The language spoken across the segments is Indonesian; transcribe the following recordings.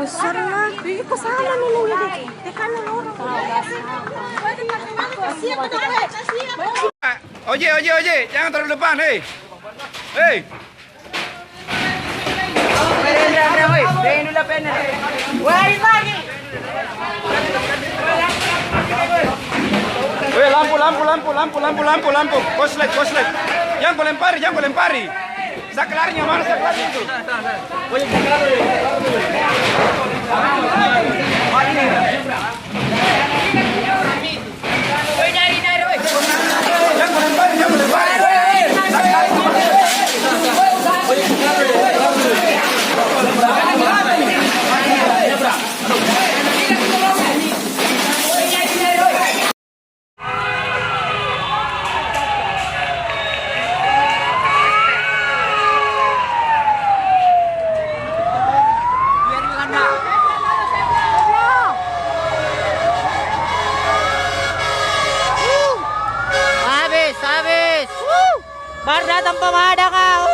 Besar na. Bigyan ko sana nung yun. Teka na loro. Oye, jangan terlalu depan, hei. Hei. Ven dulu pena. Woi lagi. Hei, lampu. Koslet. Jangan kau lempari. Saklarnya mana saklarnya itu? Oye, Baru datang pemadam kah?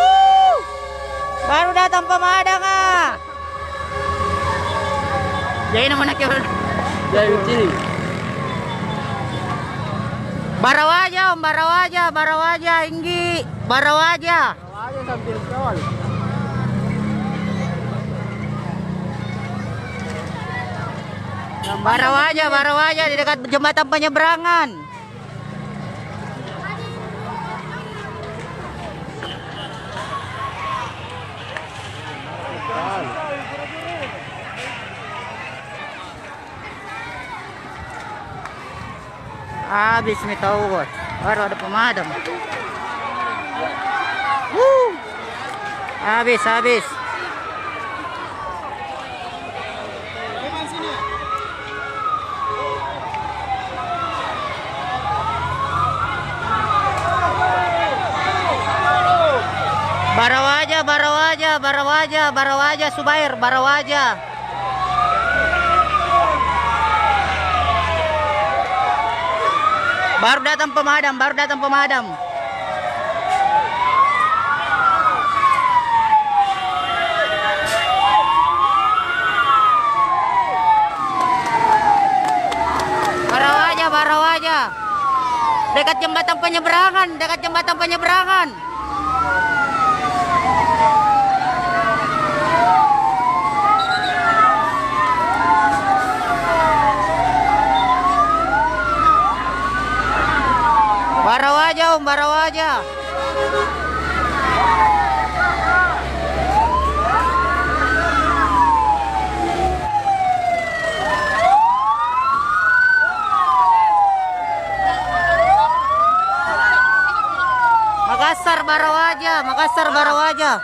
Baru datang pemadam kah? Jadi nama nak kau? Jadi sini. Barawaja, Inggi, Barawaja sambil tol. Barawaja di dekat jembatan penyeberangan. Habis mitawat. Baru ada pemadam. Habis. Barawaja, Subair, Barawaja. Baru datang pemadam. Barawaja. Dekat jembatan penyeberangan. Barawaja. Makassar Barawaja.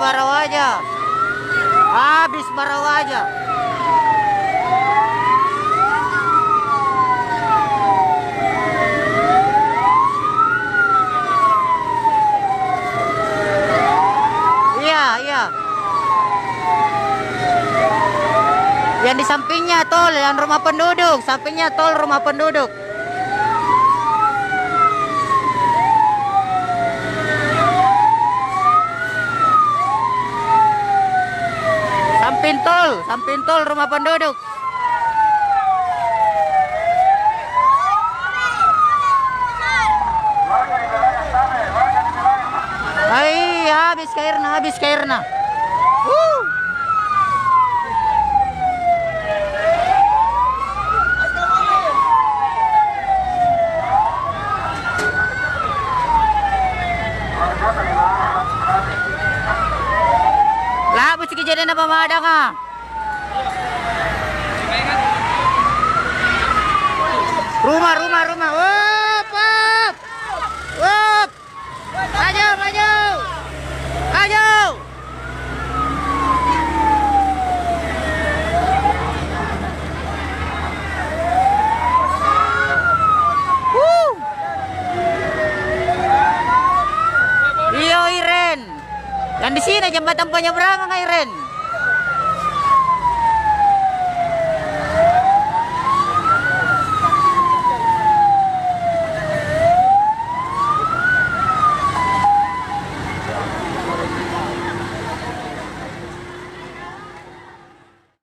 Barawaja. Habis Barawaja. Iya. Yang di sampingnya tol, yang rumah penduduk. Sampingnya tol rumah penduduk. Samping tol rumah penduduk. Hai, habis kairna. Lah, bus kejadian apa madang ah? Rumah. Wup. Maju. Iyo Iren. Yang di sini jembatan penyeberangan Iren.